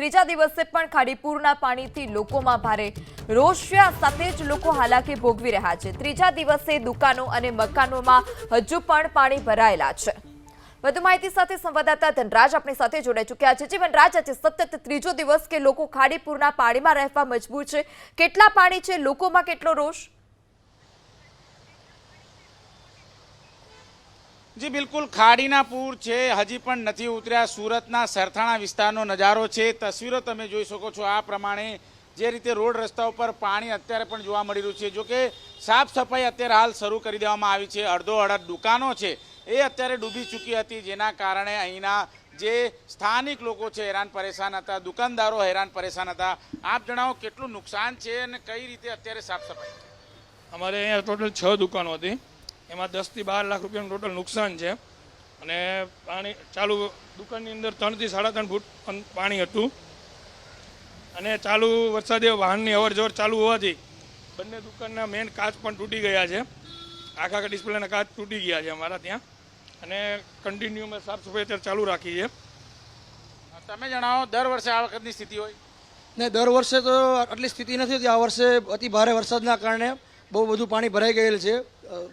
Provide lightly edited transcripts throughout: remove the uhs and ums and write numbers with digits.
ત્રીજા દિવસે પણ ખાડીપુરના પાણીથી લોકોમાં ભારે રોષ છે। આ સાથે જ લોકો હાલાકી ભોગવી રહ્યા છે। ત્રીજા દિવસે દુકાનો અને મકાનોમાં હજુ પણ પાણી ભરાયેલા છે। વધુ માહિતી સાથે સંવાદદાતા ધનરાજ આપણી સાથે જોડાઈ ચૂક્યા છે। વનરાજ, આજે સતત ત્રીજો દિવસ કે લોકો ખાડીપુરના પાણીમાં રહેવા મજબૂર છે। કેટલા પાણી છે, લોકોમાં કેટલો રોષ? जी बिल्कुल, खाड़ीना पूर है हजी पण नहीं उतर्या। सूरतना सरथाणा विस्तारनो नजारो है। तस्वीरों तमे जोई शको छो। आ प्रमाणे जे रीते रोड रस्ता पर पाणी अत्यारे पण जोवा मळी रह्युं छे। जो के साफ सफाई अत्यारे हाल शरू करी देवामां आवी छे। अर्धो अड़ध दुकानो छे ए अत्यारे डूबी चूकी हती, जेना कारणे अहींना जे स्थानिक लोको छे हैरान परेशान हता, दुकानदारो हैरान परेशान हता। आप जणावो केटલું नुकसान छे અને કઈ રીતે અત્યારે સાફ સફાઈ? અમારે અહીંયા ટોટલ 6 દુકાનો હતી, એમાં 10 થી 12 લાખ રૂપિયાનું ટોટલ નુકસાન છે। અને પાણી ચાલુ દુકાનની અંદર 3 થી 3.5 ફૂટ પાણી હતું। અને ચાલુ વરસાદે વાહનની અવરજવર ચાલુ હોવાથી બંને દુકાનના મેઇન કાચ પણ તૂટી ગયા છે। આખા ડિસ્પ્લેના કાચ તૂટી ગયા છે અમારા ત્યાં। અને કન્ટિન્યુ મેં સાફ સફાઈ અત્યારે ચાલુ રાખી છે। તમે જણાવો, દર વર્ષે આ વખતની સ્થિતિ હોય? ને દર વર્ષે તો આટલી સ્થિતિ નથી હોતી। આ વર્ષે અતિ ભારે વરસાદના કારણે બહુ બધું પાણી ભરાઈ ગયેલ છે।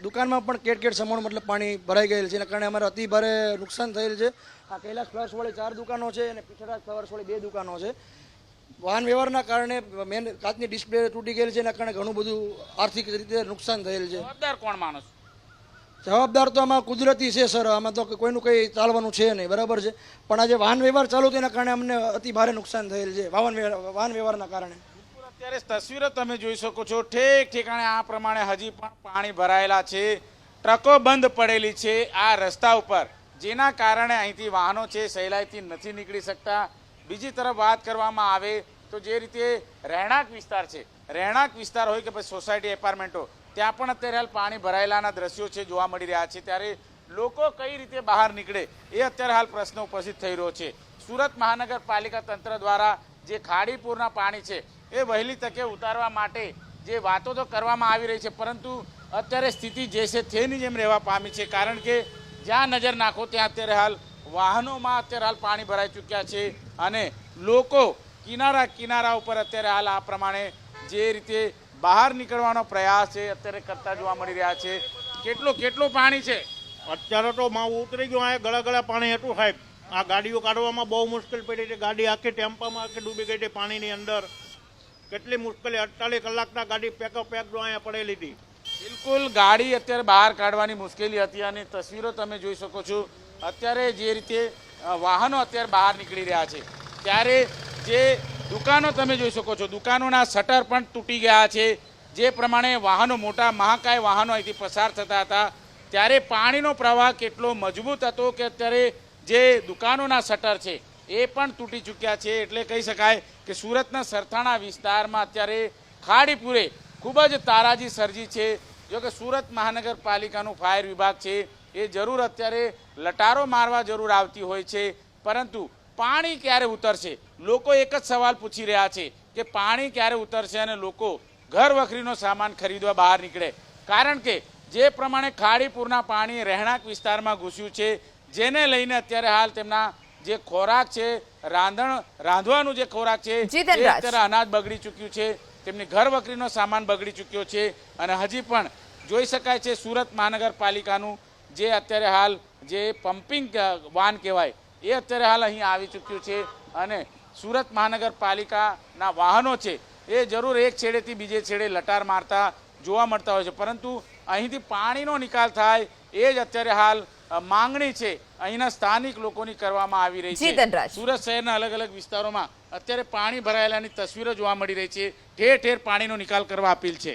દુકાનમાં પણ કેટ સમણ મતલબ પાણી ભરાઈ ગયેલ છે। એના કારણે અમારે અતિ ભારે નુકસાન થયેલ છે। આ કૈલાસ ફ્લાવર્સવાળી 4 દુકાનો છે અને પીછડા ફ્લાવર્સવાળી 2 દુકાનો છે। વાહન વ્યવહારના કારણે મેન કાચની ડિસ્પ્લે તૂટી ગયેલ છે। એના કારણે ઘણું બધું આર્થિક રીતે નુકસાન થયેલ છે। જવાબદાર કોણ માનો છો? જવાબદાર તો આમાં કુદરતી છે સર। આમાં તો કોઈનું કંઈ ચાલવાનું છે નહીં, બરાબર છે। પણ આજે વાહન વ્યવહાર ચાલુ તેના કારણે અમને અતિ ભારે નુકસાન થયેલ છે વાહન વ્યવહારના કારણે। અત્યારે તસવીરો તમે જોઈ શકો છો। ઠેક ઠેકાણે આ પ્રમાણે હજી પણ પાણી ભરાયેલા છે। ટ્રકો બંધ પડેલી છે આ રસ્તા ઉપર, જેના કારણે અહીંથી વાહનો છે સહેલાઈથી નથી નીકળી શકતા। બીજી તરફ વાત કરવામાં આવે તો જે રીતે રહેણાંક વિસ્તાર છે, રહેણાંક વિસ્તાર હોય કે પછી સોસાયટી એપાર્ટમેન્ટો, ત્યાં પણ અત્યારે હાલ પાણી ભરાયેલાના દ્રશ્યો છે જોવા મળી રહ્યા છે। ત્યારે લોકો કઈ રીતે બહાર નીકળે એ અત્યારે હાલ પ્રશ્ન ઉપસ્થિત થઈ રહ્યો છે। સુરત મહાનગરપાલિકા તંત્ર દ્વારા જે ખાડીપુરના પાણી છે એ વહેલી તકે ઉતારવા માટે જે વાતો તો કરવામાં આવી રહી છે, પરંતુ અત્યારે સ્થિતિ જે છે તેની જેમ રહેવા પામી છે। કારણ કે જ્યાં નજર નાખો ત્યાં અત્યારે હાલ વાહનોમાં અત્યારે હાલ પાણી ભરાઈ ચૂક્યા છે અને લોકો કિનારા ઉપર અત્યારે હાલ આ પ્રમાણે જે રીતે બહાર નીકળવાનો પ્રયાસ છે અત્યારે કરતા જોવા મળી રહ્યા છે। કેટલું પાણી છે અત્યારે? તો માવું ઉતરી ગયું। આ ગળા પાણી હતું સાહેબ। આ ગાડીઓ કાઢવામાં બહુ મુશ્કેલ પડી છે। ગાડી આખી ટેમ્પામાં આખી ડૂબી ગઈ છે પાણીની અંદર। કેટલી મુશ્કેલી, 48 કલાકના ગાડી પેક અહીંયા પડેલી હતી। બિલકુલ, ગાડી અત્યારે બહાર કાઢવાની મુશ્કેલી હતી અને તસવીરો તમે જોઈ શકો છો। અત્યારે જે રીતે વાહનો અત્યારે બહાર નીકળી રહ્યા છે, ત્યારે જે દુકાનો તમે જોઈ શકો છો, દુકાનોના શટર પણ તૂટી ગયા છે। જે પ્રમાણે વાહનો, મોટા મહાકાય વાહનો અહીંથી પસાર થતા હતા, ત્યારે પાણીનો પ્રવાહ કેટલો મજબૂત હતો કે અત્યારે જે દુકાનોના શટર છે એ પણ તૂટી ચૂક્યા છે। એટલે કહી શકાય કે સુરતના સરથાણા વિસ્તારમાં અત્યારે ખાડીપુરે ખૂબ જ તારાજી સર્જી છે। જો કે સુરત મહાનગરપાલિકાનું ફાયર વિભાગ છે એ જરૂર અત્યારે લટારો મારવા જરૂર આવતી હોય છે, પરંતુ પાણી ક્યારે ઉતરશે? લોકો એક જ સવાલ પૂછી રહ્યા છે કે પાણી ક્યારે ઉતરશે અને લોકો ઘર વખરીનો સામાન ખરીદવા બહાર નીકળે। કારણ કે જે પ્રમાણે ખાડીપુરના પાણી રહેણાંક વિસ્તારમાં ઘૂસ્યું છે, જેને લઈને અત્યારે હાલ તેમના જે ખોરાક છે, રાંધવાનું જે ખોરાક છે એ અત્યારે અનાજ બગડી ચૂક્યું છે, તેમની ઘર વખરીનો સામાન બગડી ચૂક્યો છે। અને હજી પણ જોઈ શકાય છે સુરત મહાનગરપાલિકાનું જે અત્યારે હાલ જે પમ્પિંગ વાન કહેવાય એ અત્યારે હાલ અહીં આવી ચૂક્યું છે અને સુરત મહાનગરપાલિકાના વાહનો છે એ જરૂર એક છેડેથી બીજે છેડે લટાર મારતા જોવા મળતા હોય છે, પરંતુ અહીંથી પાણીનો નિકાલ થાય એ જ અત્યારે હાલ માંગણી છે અહીંના સ્થાનિક લોકોની કરવામાં આવી રહી છે। સુરત શહેરના અલગ અલગ વિસ્તારોમાં અત્યારે પાણી ભરાયેલાની તસવીરો જોવા મળી રહી છે। ઠેર ઠેર પાણીનો નિકાલ કરવા અપીલ છે।